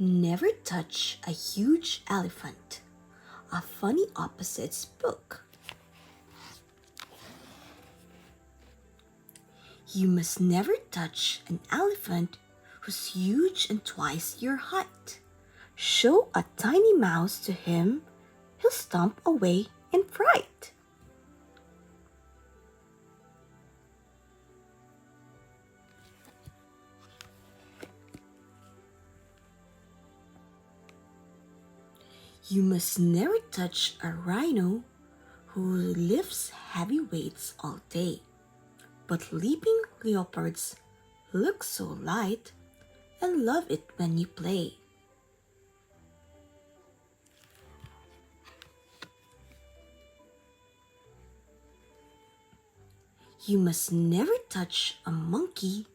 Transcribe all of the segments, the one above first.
Never touch a huge elephant. A funny opposites book. You must never touch an elephant who's huge and twice your height. Show a tiny mouse to him, he'll stomp away in fright. You must never touch a rhino who lifts heavy weights all day. But leaping leopards look so light and love it when you play. You must never touch a monkey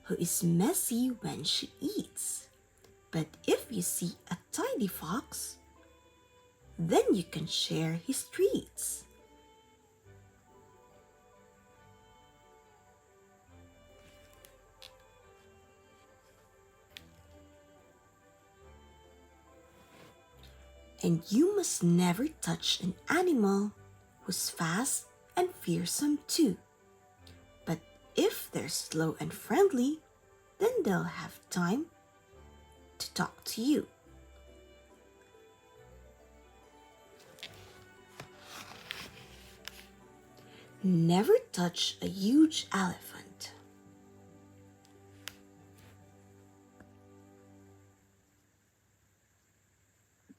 who is messy when she eats. But if you see a tidy fox, then you can share his treats. And you must never touch an animal who's fast and fearsome too. But if they're slow and friendly, then they'll have time to talk to you. Never touch a huge elephant.